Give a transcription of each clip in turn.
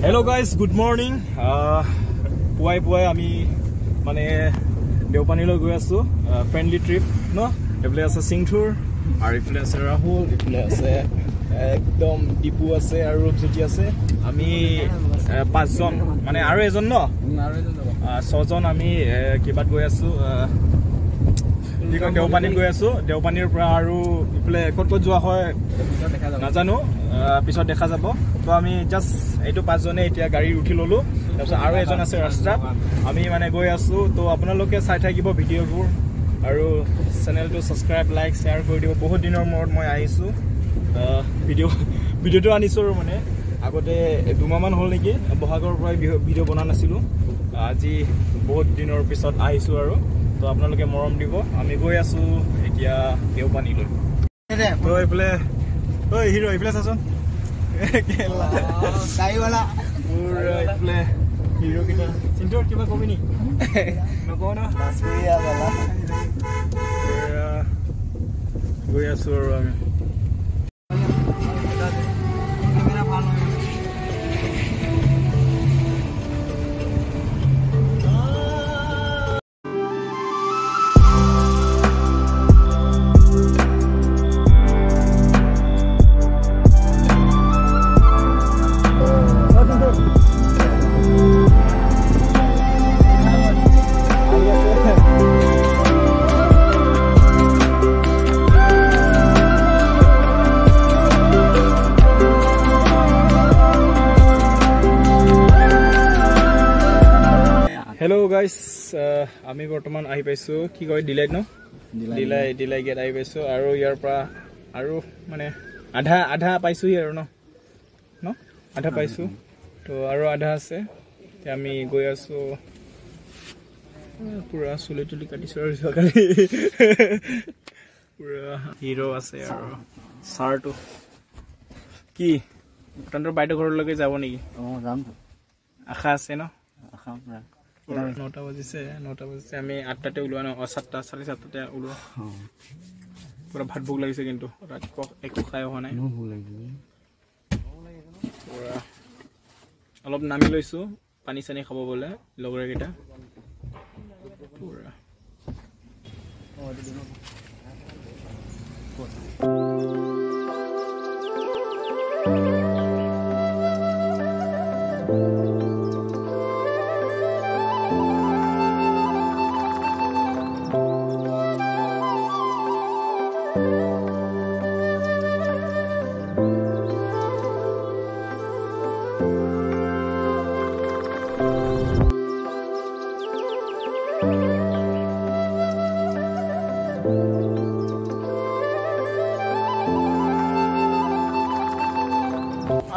Hello guys, good morning. Puai ami mane Deopani lo goi asu friendly trip no. Efle ase Singthur ar efle ase Rahul, efle ase ekdom Dipu ase ar Rupjoti ase. Ami 5 jon mane aru ejon no. Aru ejon jabo. 6 jon ami kibat goi asu. Deopani goi asu. Deopanir pra aru efle kot joa hoy najano pisot দেখা যাব তো আমি just এইটো পাঁচজনে এতিয়া গাড়ী উঠি ললো তাৰপিছত আৰু এজন আছে ৰাস্তাত আমি মানে গৈ আছো তো আপোনালোকে চাই থাকিব ভিডিঅ'বোৰ আৰু চেনেলটো সাবস্ক্ৰাইব লাইক শেয়াৰ কৰি দিব বহুত দিনৰ মূৰত মই আহিছো ভিডিঅ'টো আনিছো মানে আগতে দুমাহমান হ'ল নেকি বহাগৰ পৰা ভিডিঅ' বনা নাছিলো আজি বহুত দিনৰ পিছত আহিছো আৰু তো আপোনালোকে মৰম দিব আমি গৈ আছো এতিয়া দেওপানীলৈ তো এইফালে ঐ হিৰো এইফালে চাচোন কেলা কাই वाला पूरा इफले हीरो किटा चिंटो किबा कबि नि नको न बासुरिया वाला पूरा गोया सुर আমি ক্যামেরা ভালো Hello guys, আমি বৰ্তমান আহি পাইছো কি কয় ডিলাইট ন ডিলাই গেট আহি পাইছো আৰু ইয়াৰ পৰা আৰু মানে আধা পাইছো আৰু ন আধা পাইছো তো আৰু আধা আছে আমি গৈ আছো পুৰা চুলি কাটিছো আৰু সকালে পুৰা হিৰো আছে আৰু সাৰটো কি তন্তৰ বাইটো ঘৰলৈকে যাব নেকি যাম আশা আছে ন আশা পুৰা 9টা বাজিছে আমি 8টাতে ওলোৱা ন 7টা 7:30তে ওলোৱা পুৰা ভাত ভোক লাগিছে কিন্তু ৰাতিপুৱা একো খাই হোৱা নাই ভোক লাগিছে পুৰা অলপ নামি লৈছো পানী চানি খাব বলে লগৰে কেইটা পুৰা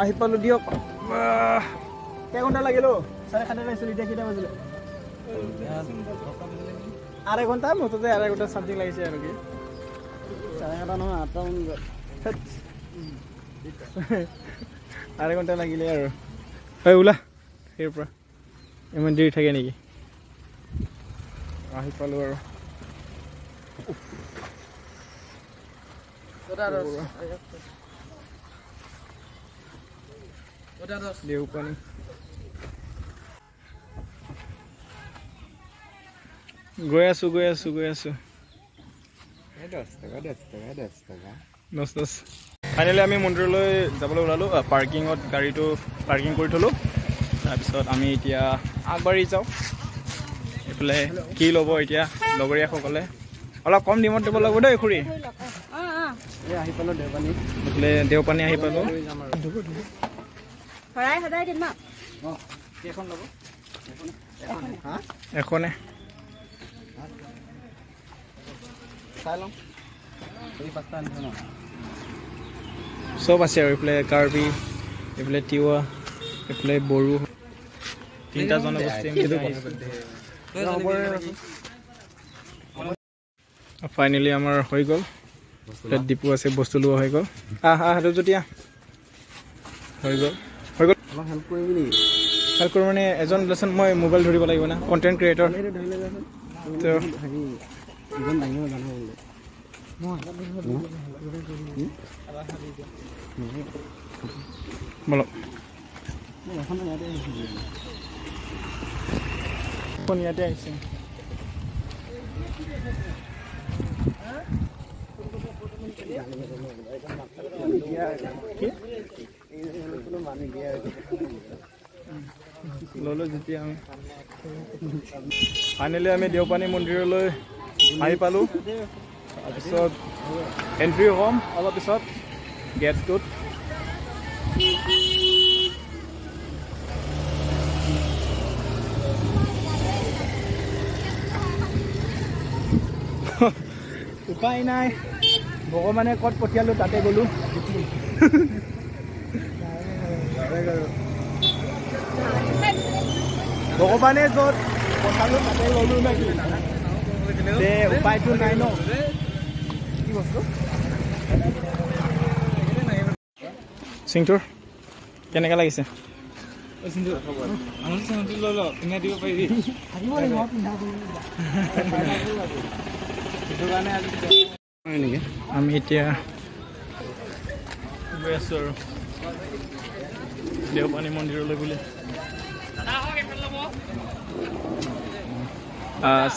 আহি পালো দিয়ক কে ঘন্টা লাগিলো 7:30 লাগিছিল এতিয়া কিটা বাজিলে আরে ঘন্টা মততে আরে ঘন্টা সামথিং লাগিছে আৰু কি 9:30 নহয় 8টা মান আৰে ঘন্টা লাগিলে আৰু হয় ওলা হেৰ পৰা ইমান দেৰি থাকে নেকি আহি পালো আৰু দেওপানী গৈ আছো ফাইনেলি আমি মন্দিৰলৈ যাবলৈ ওলালো পাৰ্কিঙত গাড়ীটো পাৰ্কিং কৰি থলো তাৰপিছত আমি এতিয়া আগবাঢ়ি যাওঁ এইফালে কি ল'ব এতিয়া লগৰীয়াসকলে অলপ কম দিমত দিব লাগিব দেই খুৰী আহি পালো দেওপানী আহি পালো হৰাই হদাই দিম না কেখন লব এখনে চাইলম এই পাঁচটা আনিছ না সব আছে আৰু এইফালে কাৰ্বি এইফালে তিৱা এইফালে বড়ো তিনটা জনগোষ্ঠী ফাইনেলি আমাৰ হৈ গ'ল ডিপু আছে বস্তু লোৱা হৈ গ'ল আৰু যেতিয়া হৈ গ'ল অলপ হেল্প কৰিবি নেকি হেল্প কৰোঁ মানে এজন লেচন মই মোবাইল ধৰিব লাগিব না কণ্টেণ্ট ক্ৰিয়েটৰ বলক ইয়াতে আহিছে ললো যেতিয়া আমি ফাইনেলি আমি দেওপানী মন্দিৰলৈ আহি পালোঁ তাৰপিছত এণ্ট্ৰি হ'ম অলপ পিছত গেটটোত উপায় নাই ভগৱানে ক'ত পঠিয়ালোঁ তাতে গ'লোঁ ভগৱানে য'ত পঠালোঁ তাতে গ'লোঁ নে কি উপায়টো নাই ন কি বস্তু চিংটোৰ কেনেকৈ লাগিছে আমি এতিয়া গৈ আছোঁ আৰু দেওপানী মন্দিৰলৈ বুলি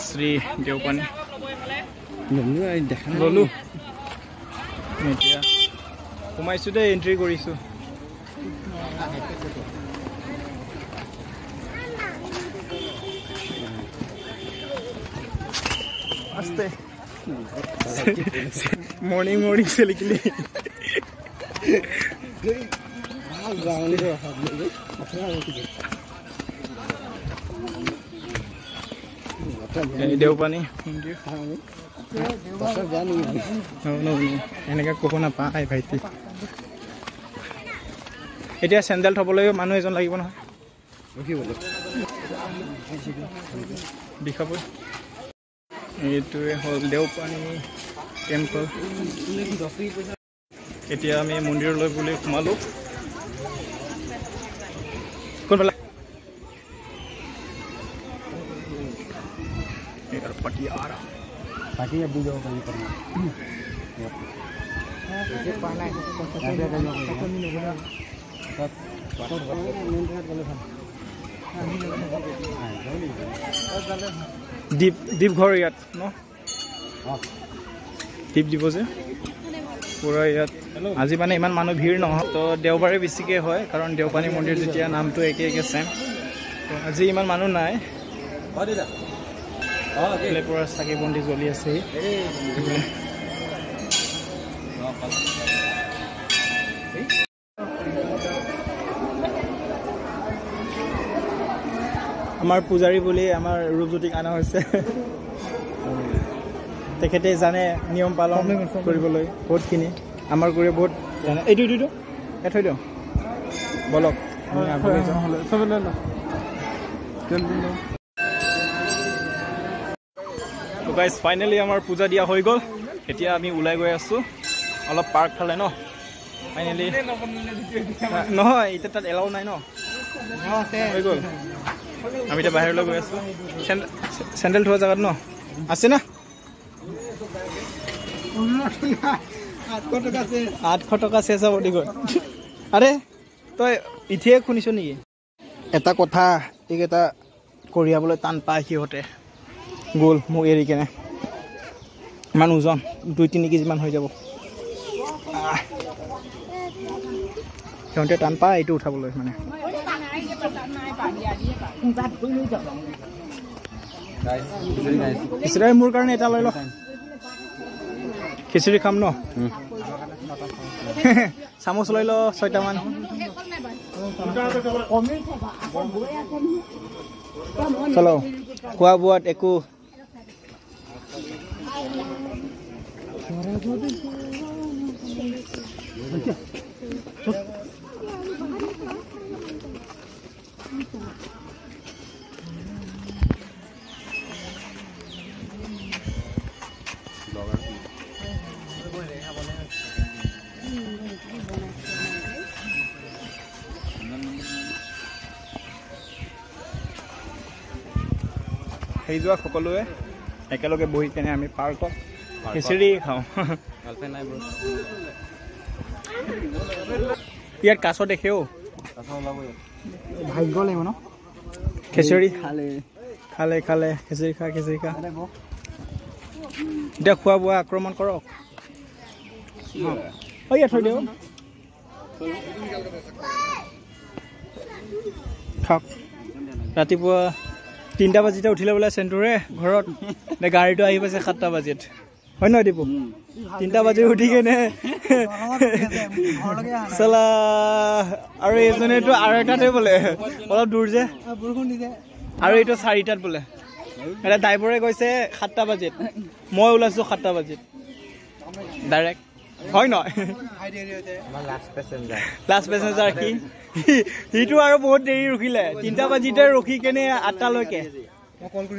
শ্ৰী দেওপানী ললোঁ এতিয়া সোমাইছোঁ দেই এণ্ট্ৰি কৰিছোঁ আস্তে মৰ্ণিং মৰ্ণিং চেলিকিলি দেওপানী মন্দিৰ এনেকৈ ক'ব নাপায় ভাইটি এতিয়া চেণ্ডেল থ'বলৈও মানুহ এজন লাগিব নহয় দেখাবই এইটোৱে হ'ল দেওপানী টেম্পল এতিয়া আমি মন্দিৰলৈ বুলি সোমালোঁ কোনফালে দীপ ঘৰ ইয়াত ন দীপ দিব যে পুৰা ইয়াত আজি মানে ইমান মানুহ ভিৰ নহয় তো দেওবাৰে বেছিকৈ হয় কাৰণ দেওপানী মন্দিৰ যেতিয়া নামটো একে একে চেম তো আজি ইমান মানুহ নাই পুৰা চাকি বন্তি জ্বলি আছে আমাৰ পূজাৰী বুলি আমাৰ ৰূপজ্যোতিক অনা হৈছে তেখেতে জানে নিয়ম পালন কৰিবলৈ বহুতখিনি আমাৰ কৰি বহুত জানে এইটো ইয়াত থৈ দিওঁ বলক গাইজ ফাইনেলি আমাৰ পূজা দিয়া হৈ গ'ল এতিয়া আমি ওলাই গৈ আছোঁ অলপ পাৰ্ক ফালে ন ফাইনেলি নহয় এতিয়া তাত এলাও নাই ন হৈ গ'ল আমি এতিয়া বাহিৰলৈ গৈ আছোঁ চেণ্ডেল থোৱা জেগাত ন আছে না 800 টকা চেঁচা বডি গ'ল আৰে তই ইঠিয়ে শুনিছ নেকি এটা কথা এইকেইটা কঢ়িয়াবলৈ টান পায় সিহঁতে গ'ল মোক এৰি কেনে ইমান ওজন 2-3 কেজিমান হৈ যাব সিহঁতে টান পায় এইটো উঠাবলৈ মানে খিচিৰি মোৰ কাৰণে এটা লৈ ল খিচিৰি খাম ন চামুচ লৈ ল 6টামান চলো খোৱা বোৱাত একো সেই যোৱা সকলোৱে একেলগে বহি কেনে আমি পাৰ্কত খিচিৰি খাওঁ ইয়াত কাছ দেখেও ভাগ্য লাগিব ন খিচৰি খালে খালে খালে খিচৰি খা এতিয়া খোৱা বোৱা আক্ৰমণ কৰক ইয়াত থৈ দিওঁ খাওক ৰাতিপুৱা 3টা বাজিতে উঠিলে বোলে চেণ্টুৰে ঘৰত গাড়ীটো আহি পাইছে 7টা বাজিত হয় নহয় দীপু 3টা বাজি উঠি কেনে চালা আৰু এইজনেতো আৰু এটাতে বোলে অলপ দূৰ যে আৰু এইটো 4টাত বোলে এটা ড্ৰাইভাৰে কৈছে 7টা বাজিত মই ওলাইছো 7টা বাজিত ডাইৰেক্ট হয় নহয় লাষ্ট পেচেঞ্জাৰ সিটো আৰু বহুত দেৰি ৰখিলে 3টা বাজিতে ৰখি কেনে 8টালৈকে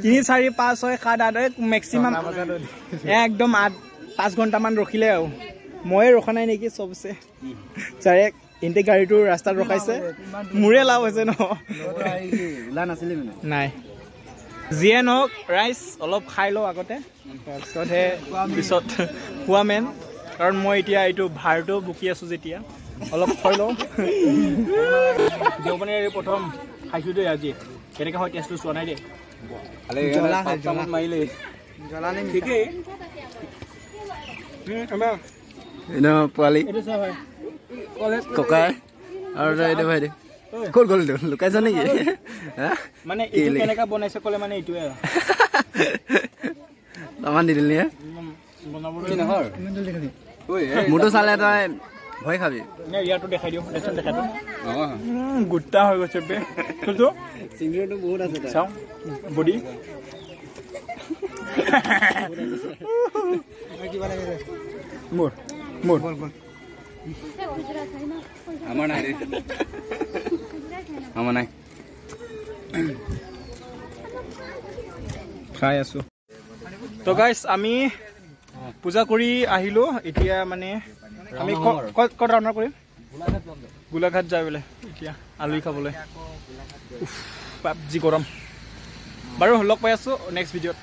3, 4, 5, 6, 7, 8 মেক্সিমাম একদম 5 ঘণ্টামান ৰখিলে আৰু ময়ে ৰখা নাই নেকি চবছে ডাইৰেক্ট ইনতে গাড়ীটো ৰাস্তাত ৰখাইছে মোৰে লাভ হৈছে ন নাই যিয়ে নহওক ৰাইচ অলপ খাই লওঁ আগতে তাৰপিছতহে পিছত খোৱা মেন কাৰণ মই এতিয়া এইটো ভাৰটো বুকি আছো যেতিয়া অলপ খাই লওঁ দেওবাৰে প্ৰথম খাইছোঁ দেই আজি কেনেকৈ হয় টেষ্টটো চোৱা নাই দেই মাৰিলে ঠিকেই পোৱালি ককাই আৰু এইটো ভাই ক'ত গ'ল লুকাইছ নেকি মানে এইটো কেনেকৈ বনাইছে ক'লে মানে এইটোৱে আৰু তামান দি দিলি মোৰতো চালে তই ভয় খাবি ইয়াতো দেখাই দিওঁ দেখাই দিওঁ গোটা হৈ গৈছে বে চিংগিৰটো বহুত আছে চাওঁ বডি মোৰ আমাৰ নাই আমাৰ নাই খাই আছো তো গাইছ আমি পূজা কৰি আহিলো এতিয়া মানে আমি ক'ত ৰাওনা কৰিম গোলাঘাট যাই বোলে এতিয়া আলহী খাবলৈ যি গৰম বাৰু লগ পাই আছো নেক্সট ভিডিঅ'ত